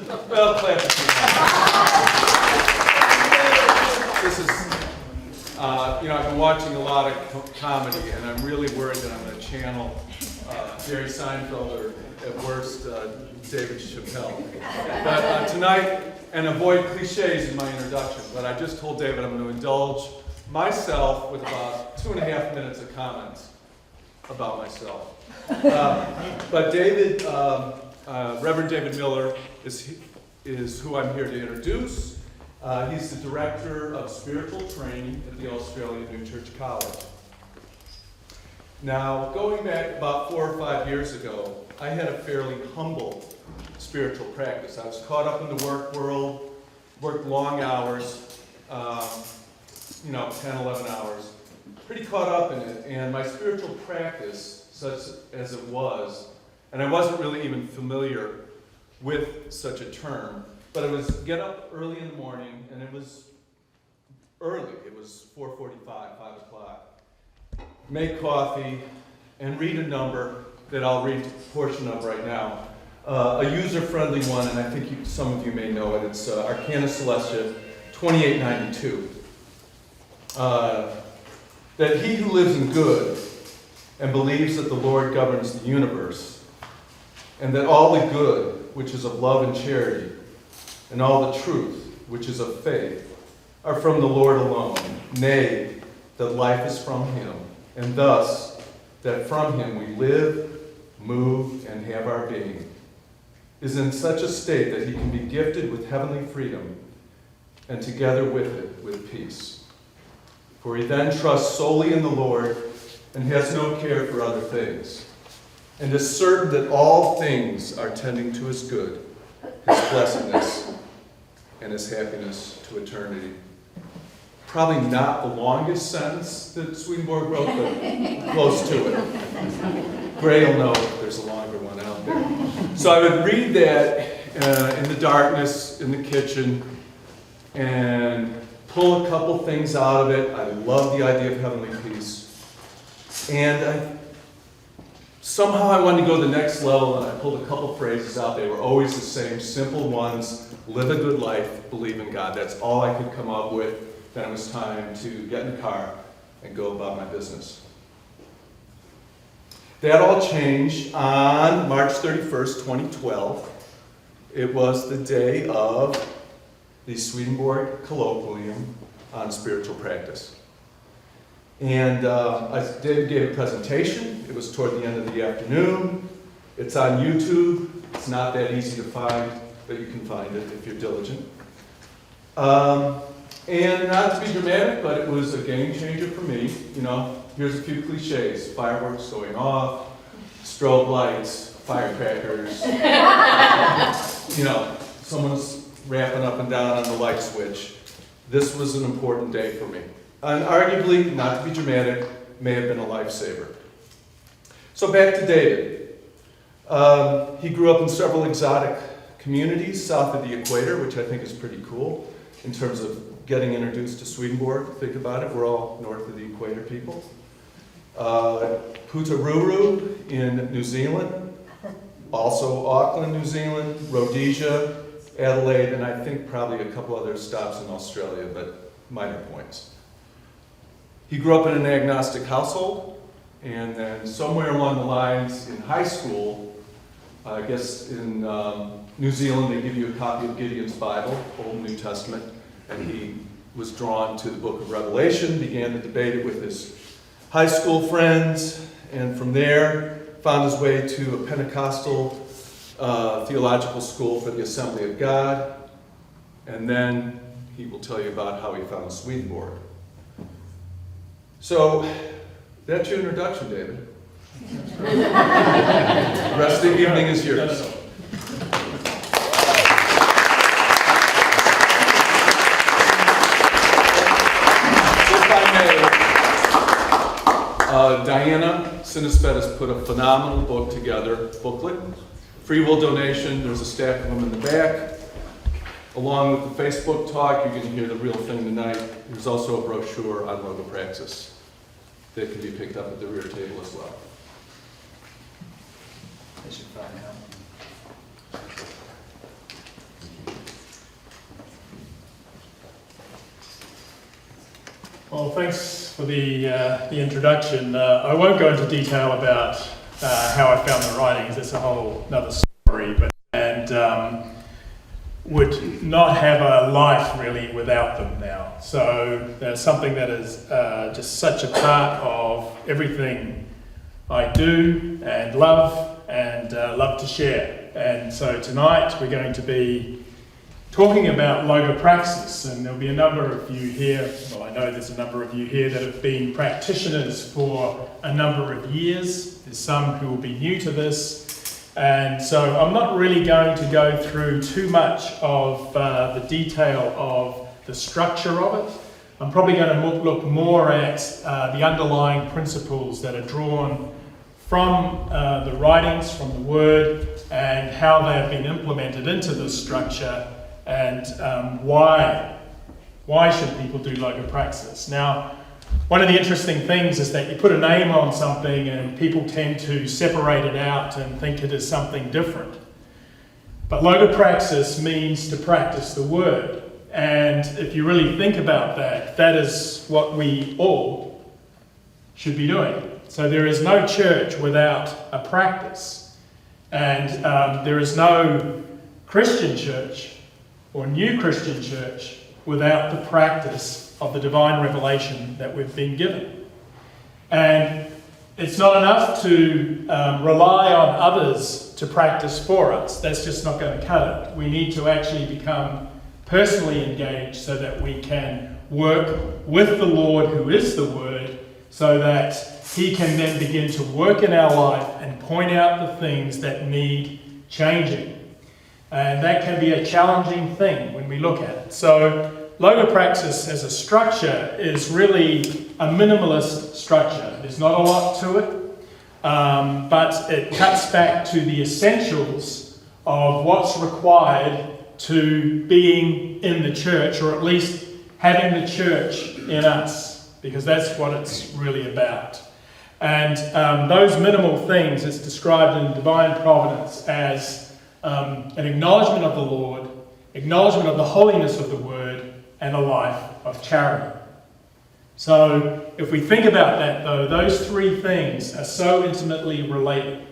Well, clap. This is, I've been watching a lot of comedy, and I'm really worried that I'm going to channel Jerry Seinfeld or, at worst, David Chappelle. But tonight, and avoid cliches in my introduction, but I just told David I'm going to indulge myself with about 2.5 minutes of comments about myself. But David, Reverend David Millar is who I'm here to introduce. He's the Director of Spiritual Training at the Australian New Church College. Now, going back about 4 or 5 years ago, I had a fairly humble spiritual practice. I was caught up in the work world, worked long hours, 10, 11 hours, pretty caught up in it, and my spiritual practice, such as it was, and I wasn't really even familiar with such a term, but it was get up early in the morning, and it was early. It was 4:45, 5 o'clock. Make coffee, and read a number that I'll read a portion of right now. A user-friendly one, and I think some of you may know it. It's Arcana Celestia 2892. That he who lives in good and believes that the Lord governs the universe, and that all the good, which is of love and charity, and all the truth, which is of faith, are from the Lord alone, nay, that life is from him, and thus that from him we live, move, and have our being, is in such a state that he can be gifted with heavenly freedom, and together with it, with peace. For he then trusts solely in the Lord, and has no care for other things, and is certain that all things are tending to his good, his blessedness, and his happiness to eternity. Probably not the longest sentence that Swedenborg wrote, but close to it. Gray will know if there's a longer one out there. So I would read that in the darkness in the kitchen and pull a couple things out of it. I love the idea of heavenly peace. And somehow I wanted to go to the next level, and I pulled a couple phrases out. They were always the same, simple ones. Live a good life, believe in God. That's all I could come up with. Then it was time to get in the car and go about my business. That all changed on March 31st, 2012. It was the day of the Swedenborg Colloquium on spiritual practice. And David gave a presentation. It was toward the end of the afternoon. It's on YouTube. It's not that easy to find, but you can find it if you're diligent. And not to be dramatic, but it was a game changer for me. Here's a few cliches. Fireworks going off, strobe lights, firecrackers. Someone's rapping up and down on the light switch. This was an important day for me. And arguably, not to be dramatic, may have been a lifesaver. So back to David. He grew up in several exotic communities south of the equator, which I think is pretty cool in terms of getting introduced to Swedenborg. Think about it, we're all north of the equator people. Putaruru in New Zealand, also Auckland, New Zealand, Rhodesia, Adelaide, and I think probably a couple other stops in Australia, but minor points. He grew up in an agnostic household, and then somewhere along the lines in high school, I guess in New Zealand they give you a copy of Gideon's Bible, Old and New Testament, and he was drawn to the book of Revelation, began to debate it with his high school friends, and from there found his way to a Pentecostal theological school for the Assembly of God, and then he will tell you about how he found Swedenborg. So, that's your introduction, David. The rest of the evening is yours. Diana Sinisbet has put a phenomenal booklet, free will donation. There's a stack of them in the back. Along with the Facebook talk, you're going to hear the real thing tonight. There's also a brochure on Logopraxis that can be picked up at the rear table as well. They should find out. Well, thanks for the introduction. I won't go into detail about how I found the writings. It's a whole another story, and would not have a life really without them now. So there's something that is just such a part of everything I do and love to share. And so tonight we're going to be talking about Logopraxis, and there'll be a number of you here, well, I know there's a number of you here that have been practitioners for a number of years. There's some who will be new to this, and so I'm not really going to go through too much of the detail of the structure of it. I'm probably going to look more at the underlying principles that are drawn from the writings, from the Word, and how they have been implemented into this structure, and why should people do Logopraxis. Now, one of the interesting things is that you put a name on something and people tend to separate it out and think it is something different. But Logopraxis means to practice the Word. And if you really think about that, that is what we all should be doing. So there is no church without a practice. And there is no Christian church or new Christian church without the practice of the divine revelation that we've been given. And it's not enough to rely on others to practice for us. That's just not going to cut it. We need to actually become personally engaged so that we can work with the Lord, who is the Word, so that He can then begin to work in our life and point out the things that need changing. And that can be a challenging thing when we look at it. So Logopraxis as a structure is really a minimalist structure. There's not a lot to it, but it cuts back to the essentials of what's required to being in the church, or at least having the church in us, because that's what it's really about. And those minimal things is described in divine providence as an acknowledgement of the Lord, acknowledgement of the holiness of the Word, and a life of charity. So if we think about that though, those three things are so intimately related.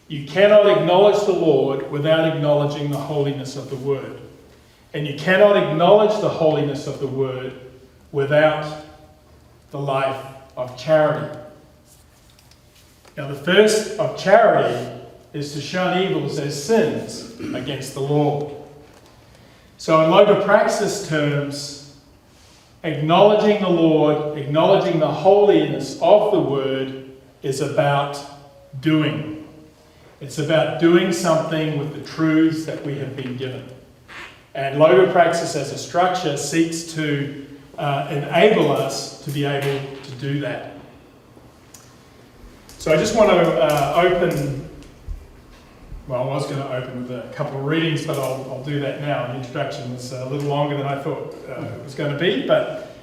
You cannot acknowledge the Lord without acknowledging the holiness of the Word. And you cannot acknowledge the holiness of the Word without the life of charity. Now the first of charity is to shun evils as sins against the law. So in Logopraxis terms, acknowledging the Lord, acknowledging the holiness of the Word is about doing. It's about doing something with the truths that we have been given. And Logopraxis as a structure seeks to enable us to be able to do that. So I just want to open. Well, I was going to open with a couple of readings, but I'll do that now. The introduction was a little longer than I thought it was going to be, but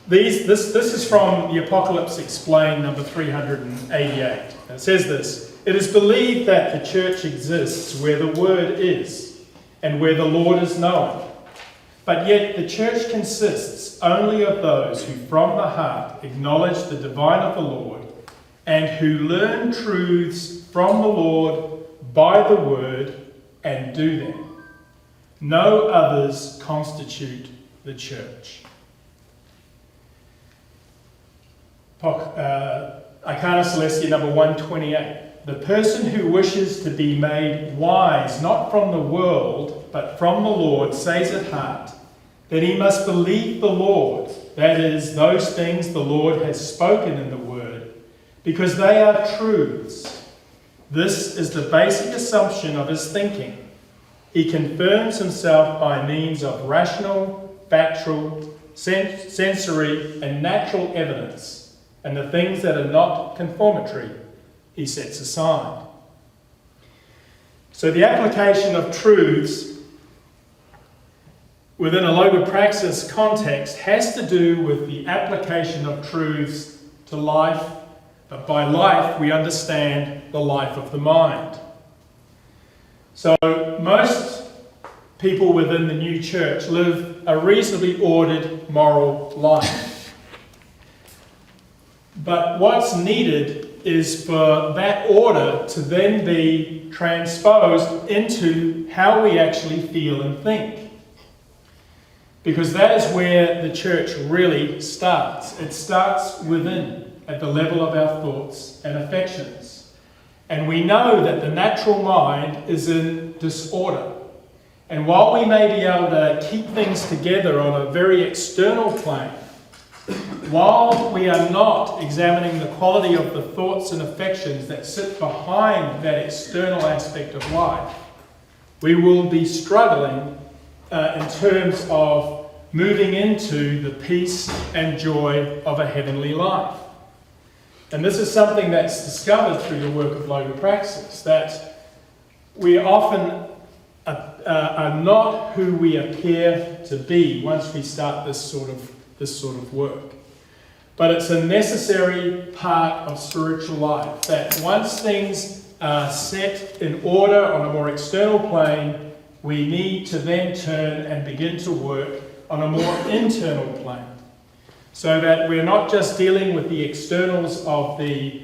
this is from the Apocalypse Explained, number 388. And it says this: "It is believed that the church exists where the Word is, and where the Lord is known. But yet the church consists only of those who from the heart acknowledge the divine of the Lord, and who learn truths from the Lord by the Word and do them. No others constitute the church." Arcana Celestia number 128. "The person who wishes to be made wise, not from the world, but from the Lord, says at heart that he must believe the Lord, that is, those things the Lord has spoken in the Word, because they are truths. This is the basic assumption of his thinking. He confirms himself by means of rational, factual, sensory, and natural evidence, and the things that are not conformatory he sets aside." So the application of truths within a Logopraxis context has to do with the application of truths to life. But by life, we understand the life of the mind. So most people within the new church live a reasonably ordered moral life. But what's needed is for that order to then be transposed into how we actually feel and think. Because that is where the church really starts. It starts within, at the level of our thoughts and affections. And we know that the natural mind is in disorder. And while we may be able to keep things together on a very external plane, while we are not examining the quality of the thoughts and affections that sit behind that external aspect of life, we will be struggling in terms of moving into the peace and joy of a heavenly life. And this is something that's discovered through the work of Logopraxis, that we often are not who we appear to be once we start this sort of work. But it's a necessary part of spiritual life, that once things are set in order on a more external plane, we need to then turn and begin to work on a more internal plane, so that we're not just dealing with the externals of the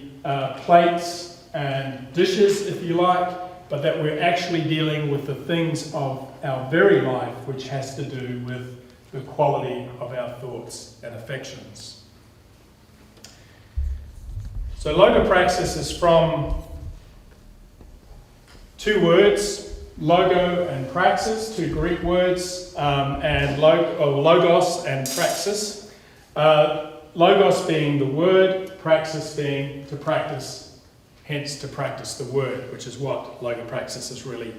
plates and dishes, if you like, but that we're actually dealing with the things of our very life, which has to do with the quality of our thoughts and affections. So Logopraxis is from two words, logo and praxis, two Greek words, and logos and praxis. Logos being the word, praxis being to practice, hence to practice the word, which is what Logopraxis is really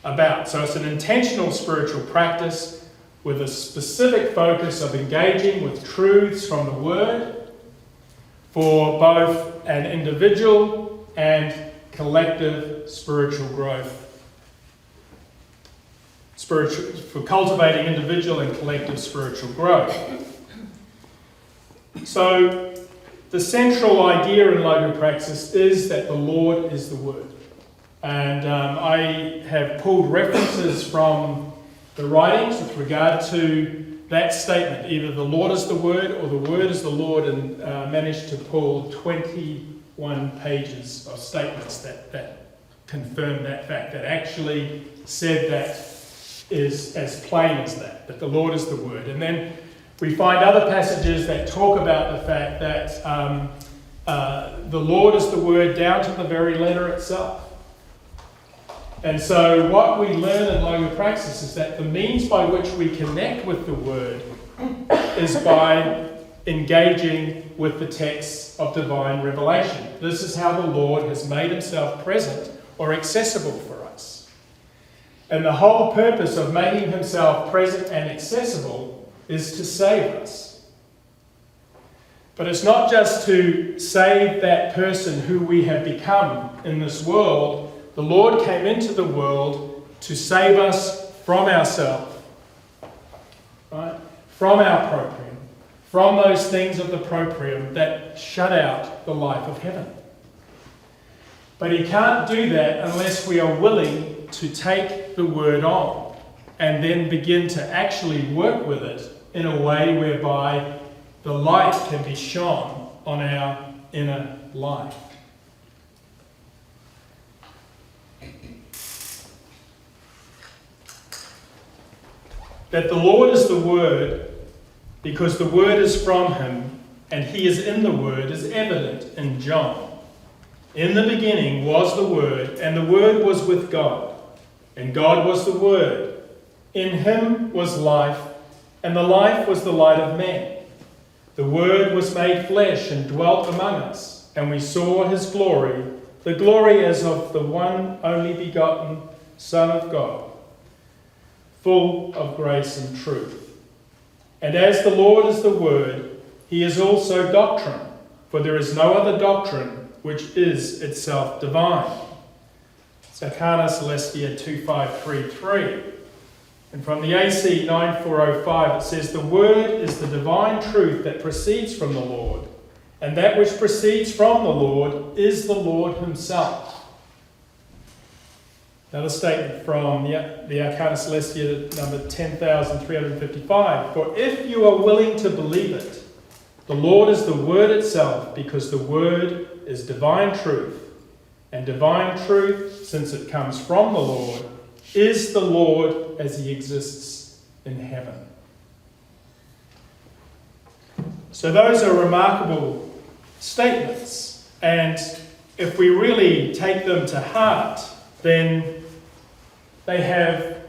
about. So it's an intentional spiritual practice with a specific focus of engaging with truths from the word for both an individual and collective spiritual growth. For cultivating individual and collective spiritual growth. So the central idea in Logopraxis is that the Lord is the Word. And I have pulled references from the writings with regard to that statement, either the Lord is the Word or the Word is the Lord, and managed to pull 21 pages of statements that confirm that fact, that actually said that is as plain as that the Lord is the Word. And then we find other passages that talk about the fact that the Lord is the Word down to the very letter itself. And so what we learn in Logopraxis is that the means by which we connect with the Word is by engaging with the texts of divine revelation. This is how the Lord has made himself present or accessible for us. And the whole purpose of making himself present and accessible is to save us. But it's not just to save that person who we have become in this world. The Lord came into the world to save us from ourselves, right? From our proprium, from those things of the proprium that shut out the life of heaven. But he can't do that unless we are willing to take the word on and then begin to actually work with it in a way whereby the light can be shone on our inner life. That the Lord is the Word, because the Word is from him, and he is in the Word, is evident in John. In the beginning was the Word, and the Word was with God, and God was the Word. In him was life, and the life was the light of men. The Word was made flesh and dwelt among us, and we saw his glory, the glory as of the one only begotten Son of God, full of grace and truth. And as the Lord is the Word, he is also doctrine, for there is no other doctrine which is itself divine. It's Arcana Celestia 2533. And from the AC 9405 it says, the Word is the divine truth that proceeds from the Lord, and that which proceeds from the Lord is the Lord himself. Another statement from the Arcana Celestia number 10,355. For if you are willing to believe it, The Lord is the Word itself, because the Word is divine truth. And divine truth, since it comes from the Lord, is the Lord as he exists in heaven. So those are remarkable statements. And if we really take them to heart, then they have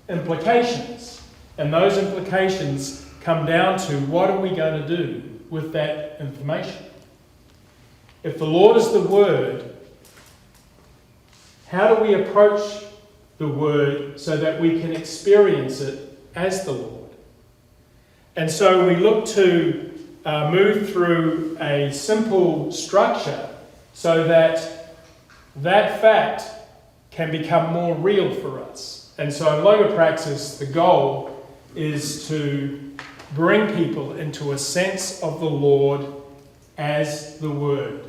implications. And those implications come down to what are we going to do with that information? If the Lord is the Word, how do we approach the Word so that we can experience it as the Lord? And so we look to move through a simple structure so that that fact can become more real for us. And so in Logopraxis, the goal is to bring people into a sense of the Lord as the Word.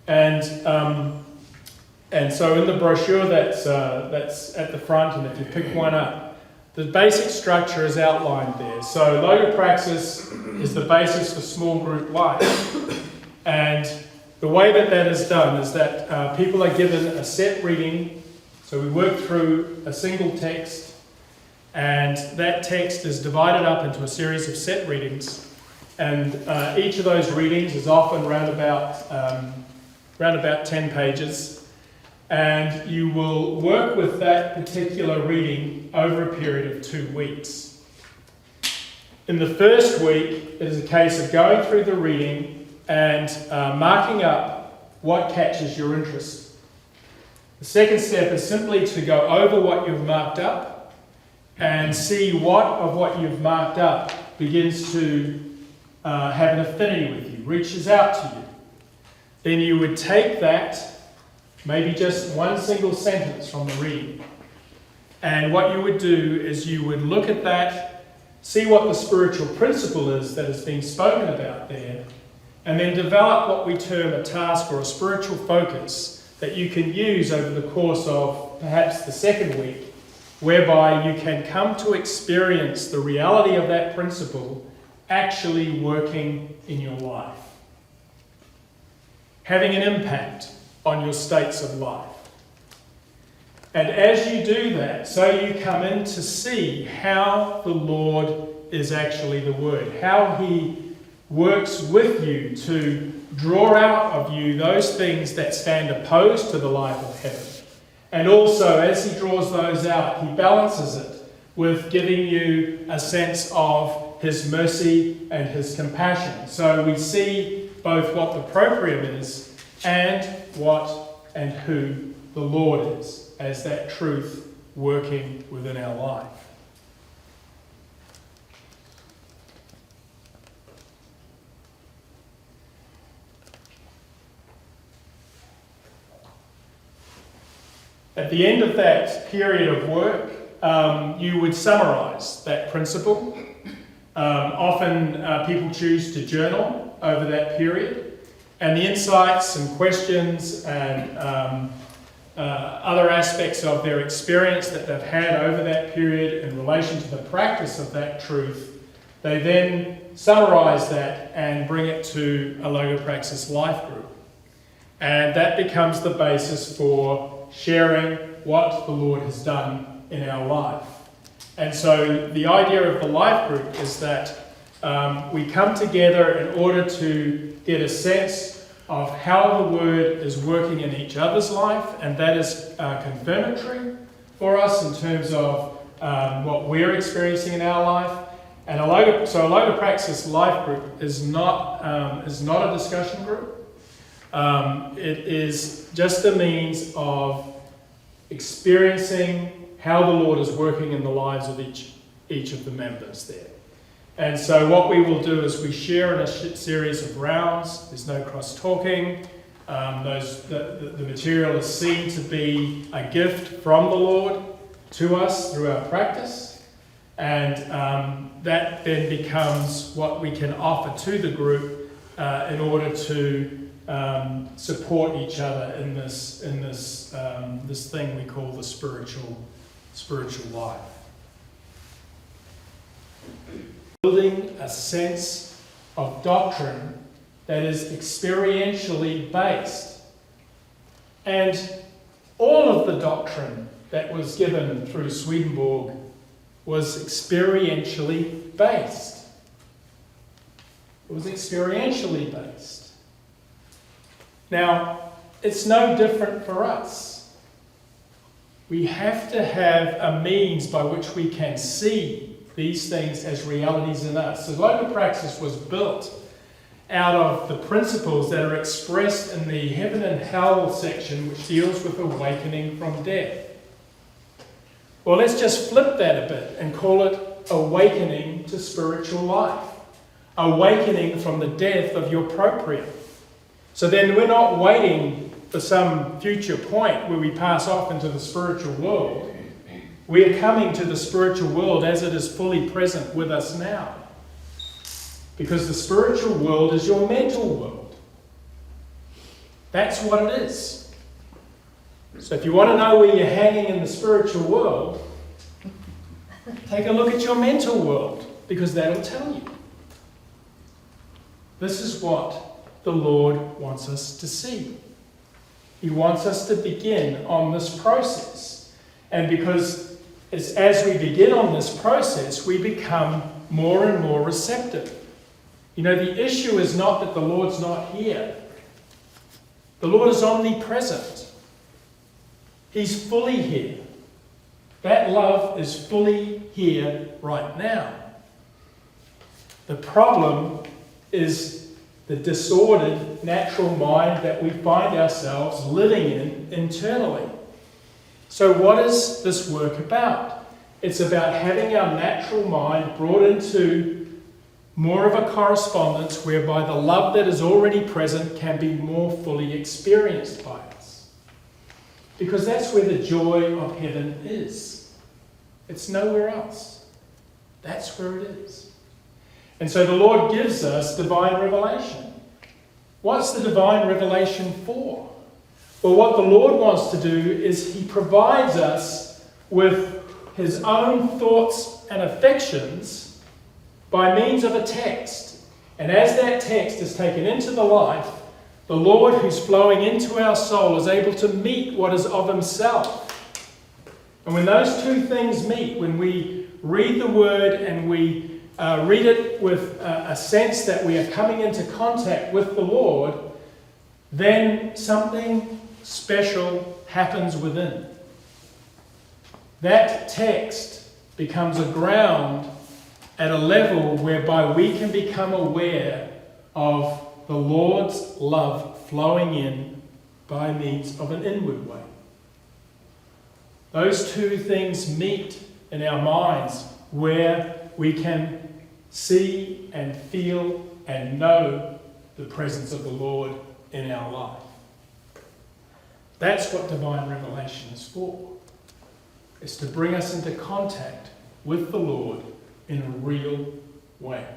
And so in the brochure that's at the front, and if you pick one up, the basic structure is outlined there. So Logopraxis is the basis for small group life. And the way that is done is that people are given a set reading. So we work through a single text, and that text is divided up into a series of set readings. And each of those readings is often around about 10 pages. And you will work with that particular reading over a period of 2 weeks. In the first week, it is a case of going through the reading and marking up what catches your interest. The second step is simply to go over what you've marked up and see what of what you've marked up begins to have an affinity with you, reaches out to you. Then you would take that, maybe just one single sentence from the reading. And what you would do is you would look at that, see what the spiritual principle is that is being spoken about there, and then develop what we term a task or a spiritual focus that you can use over the course of perhaps the second week, whereby you can come to experience the reality of that principle actually working in your life, having an impact on your states of life. And as you do that, so you come in to see how the Lord is actually the Word, how he works with you to draw out of you those things that stand opposed to the life of heaven. And also, as he draws those out, he balances it with giving you a sense of his mercy and his compassion. So we see both what the proprium is and what and who the Lord is, as that truth working within our life. At the end of that period of work, you would summarize that principle. Often people choose to journal over that period. And the insights and questions and other aspects of their experience that they've had over that period in relation to the practice of that truth, they then summarize that and bring it to a Logopraxis life group. And that becomes the basis for sharing what the Lord has done in our life. And so the idea of the life group is that we come together in order to get a sense of how the Word is working in each other's life, and that is confirmatory for us in terms of what we're experiencing in our life. And a Logopraxis life group is not a discussion group. It is just a means of experiencing how the Lord is working in the lives of each of the members there. And so what we will do is we share in a series of rounds. There's no cross-talking. The material is seen to be a gift from the Lord to us through our practice. And that then becomes what we can offer to the group in order to support each other in this thing we call the spiritual life. Building a sense of doctrine that is experientially based. And all of the doctrine that was given through Swedenborg was experientially based. It was experientially based. Now, it's no different for us. We have to have a means by which we can see these things as realities in us. So Logopraxis was built out of the principles that are expressed in the heaven and hell section, which deals with awakening from death. Well, let's just flip that a bit and call it awakening to spiritual life. Awakening from the death of your proprium. So then we're not waiting for some future point where we pass off into the spiritual world. We are coming to the spiritual world as it is fully present with us now. Because the spiritual world is your mental world. That's what it is. So if you want to know where you're hanging in the spiritual world, take a look at your mental world, because that'll tell you. This is what the Lord wants us to see. He wants us to begin on this process. And because as we begin on this process, we become more and more receptive. You know, the issue is not that the Lord's not here. The Lord is omnipresent. He's fully here. That love is fully here right now. The problem is the disordered natural mind that we find ourselves living in internally. So what is this work about? It's about having our natural mind brought into more of a correspondence whereby the love that is already present can be more fully experienced by us. Because that's where the joy of heaven is. It's nowhere else. That's where it is. And so the Lord gives us divine revelation. What's the divine revelation for? Well, what the Lord wants to do is He provides us with His own thoughts and affections by means of a text. And as that text is taken into the life, the Lord who's flowing into our soul is able to meet what is of Himself. And when those two things meet, when we read the Word and we read it with a sense that we are coming into contact with the Lord, then something special happens within. That text becomes a ground at a level whereby we can become aware of the Lord's love flowing in by means of an inward way. Those two things meet in our minds where we can see and feel and know the presence of the Lord in our life. That's what divine revelation is for. It's to bring us into contact with the Lord in a real way.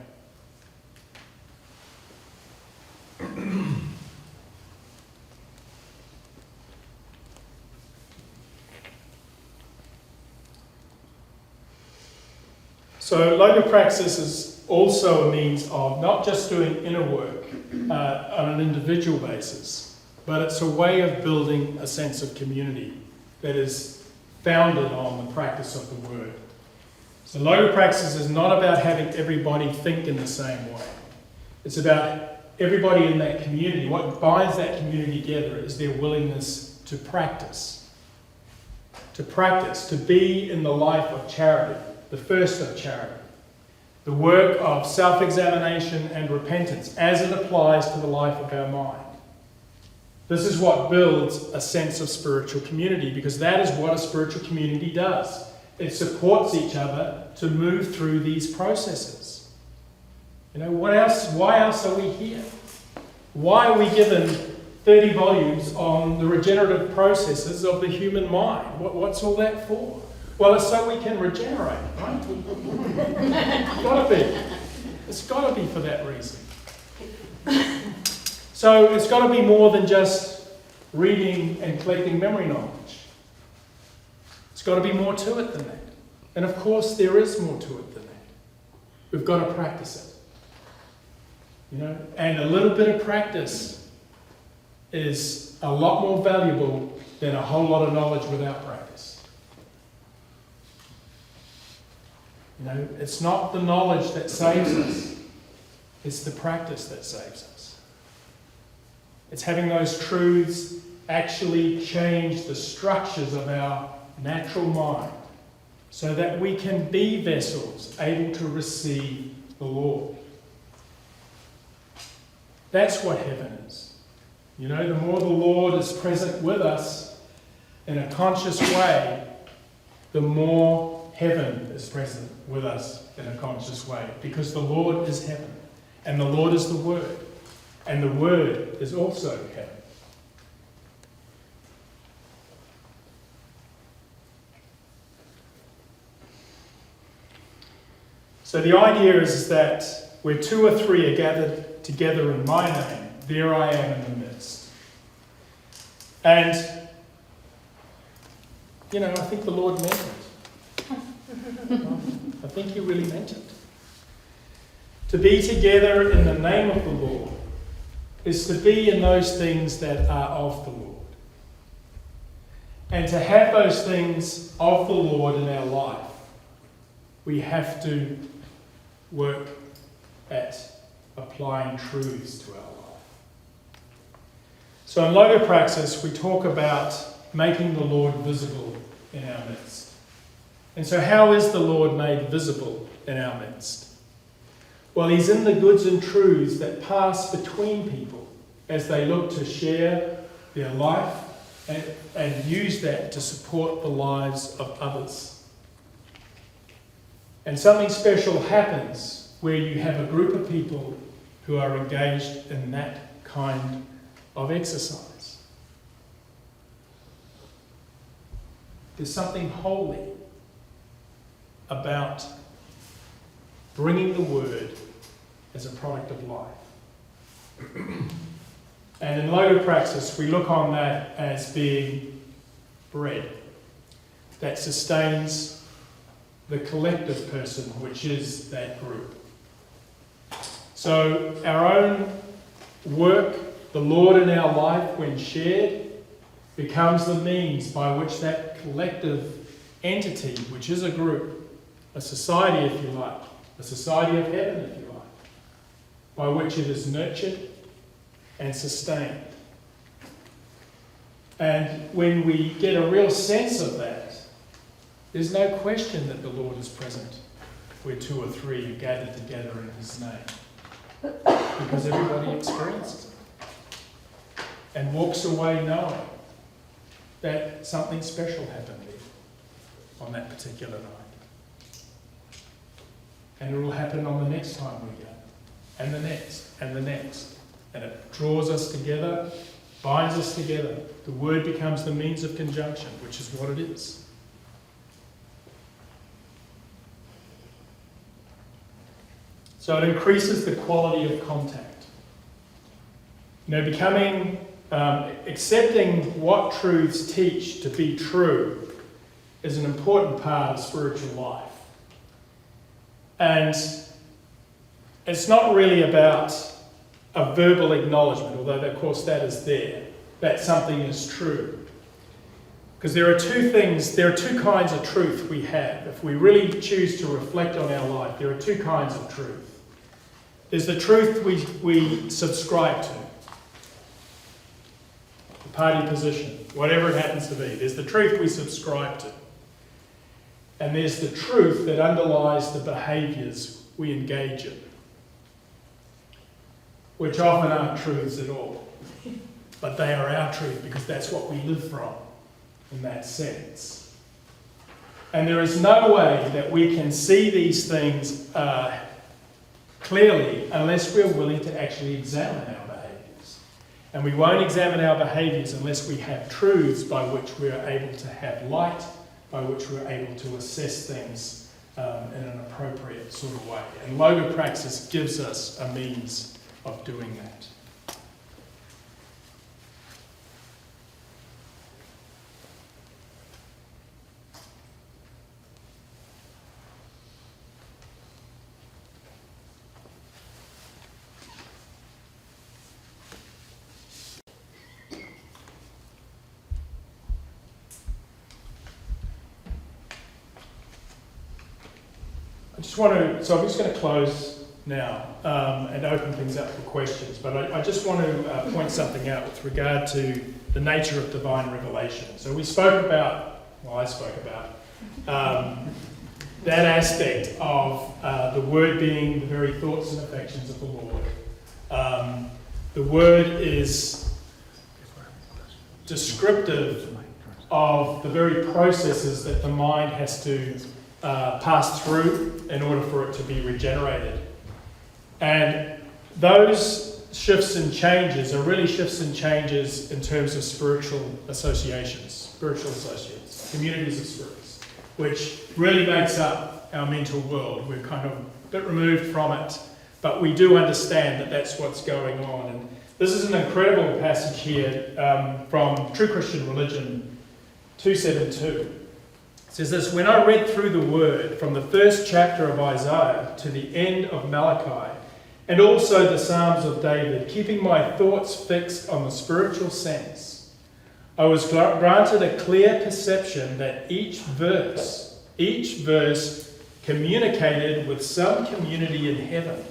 So Logopraxis is also a means of not just doing inner work on an individual basis, but it's a way of building a sense of community that is founded on the practice of the Word. So Logopraxis is not about having everybody think in the same way. It's about everybody in that community. What binds that community together is their willingness to practice. To practice, to be in the life of charity, the first of charity. The work of self-examination and repentance as it applies to the life of our mind. This is what builds a sense of spiritual community, because that is what a spiritual community does. It supports each other to move through these processes. You know, what else? Why else are we here? Why are we given 30 volumes on the regenerative processes of the human mind? What's all that for? Well, it's so we can regenerate, right? It's got to be. It's got to be for that reason. So it's got to be more than just reading and collecting memory knowledge. It's got to be more to it than that. And of course, there is more to it than that. We've got to practice it. and a little bit of practice is a lot more valuable than a whole lot of knowledge without practice. It's not the knowledge that saves us, it's the practice that saves us. It's having those truths actually change the structures of our natural mind so that we can be vessels able to receive the Lord. That's what heaven is. The more the Lord is present with us in a conscious way, the more heaven is present with us in a conscious way. Because the Lord is heaven, and the Lord is the Word, and the Word is also heaven. So the idea is that where two or three are gathered together in my name, there I am in the midst. And, I think the Lord meant it. I think he really meant it. To be together in the name of the Lord is to be in those things that are of the Lord. And to have those things of the Lord in our life, we have to work at applying truths to our life. So in Logopraxis, we talk about making the Lord visible in our midst. And so how is the Lord made visible in our midst? Well, he's in the goods and truths that pass between people as they look to share their life and use that to support the lives of others. And something special happens where you have a group of people who are engaged in that kind of exercise. There's something holy about bringing the Word as a product of life. And in Logopraxis, we look on that as being bread that sustains the collective person, which is that group. So our own work, the Lord in our life, when shared, becomes the means by which that collective entity, which is a group, a society if you like, a society of heaven if you like, by which it is nurtured and sustained. And when we get a real sense of that, there's no question that the Lord is present where two or three are gathered together in his name. Because everybody experiences it and walks away knowing that something special happened there on that particular night. And it will happen on the next time we go, and the next, and the next. And it draws us together, binds us together. The Word becomes the means of conjunction, which is what it is. So it increases the quality of contact. Becoming, accepting what truths teach to be true is an important part of spiritual life. And it's not really about a verbal acknowledgement, although of course that is there, that something is true. Because there are two kinds of truth we have. If we really choose to reflect on our life, there are two kinds of truth. There's the truth we subscribe to, the party position, whatever it happens to be. There's the truth we subscribe to. And there's the truth that underlies the behaviours we engage in, which often aren't truths at all. But they are our truth because that's what we live from in that sense. And there is no way that we can see these things clearly unless we're willing to actually examine our behaviours. And we won't examine our behaviours unless we have truths by which we're able to have light, by which we're able to assess things in an appropriate sort of way. And Logopraxis gives us a means of doing that. I'm just going to close now and open things up for questions, but I just want to point something out with regard to the nature of divine revelation. So I spoke about that aspect of the Word being the very thoughts and affections of the Lord. The Word is descriptive of the very processes that the mind has to pass through in order for it to be regenerated. And those shifts and changes are really shifts and changes in terms of spiritual associations, communities of spirits, which really makes up our mental world. We're kind of a bit removed from it, but we do understand that that's what's going on. And this is an incredible passage here from True Christian Religion 272. It says this: when I read through the Word from the first chapter of Isaiah to the end of Malachi, and also the Psalms of David, keeping my thoughts fixed on the spiritual sense, I was granted a clear perception that each verse communicated with some community in heaven,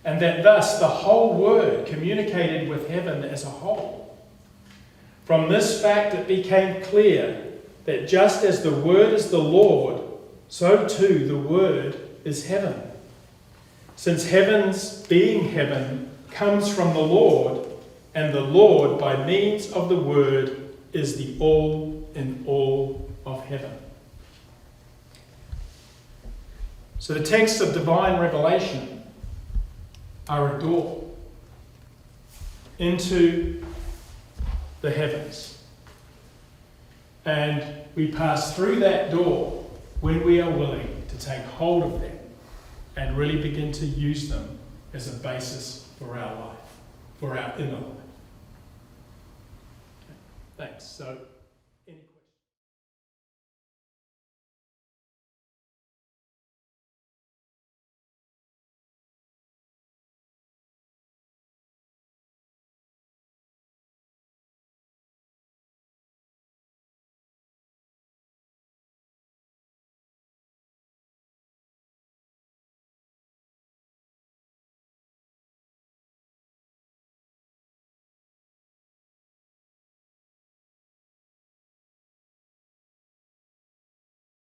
and that thus the whole Word communicated with heaven as a whole. From this fact it became clear that just as the Word is the Lord, so too the Word is heaven. Since heaven's being heaven comes from the Lord, and the Lord, by means of the Word, is the all in all of heaven. So the texts of divine revelation are a door into the heavens. And we pass through that door when we are willing to take hold of them and really begin to use them as a basis for our life, for our inner life. Okay. Thanks. So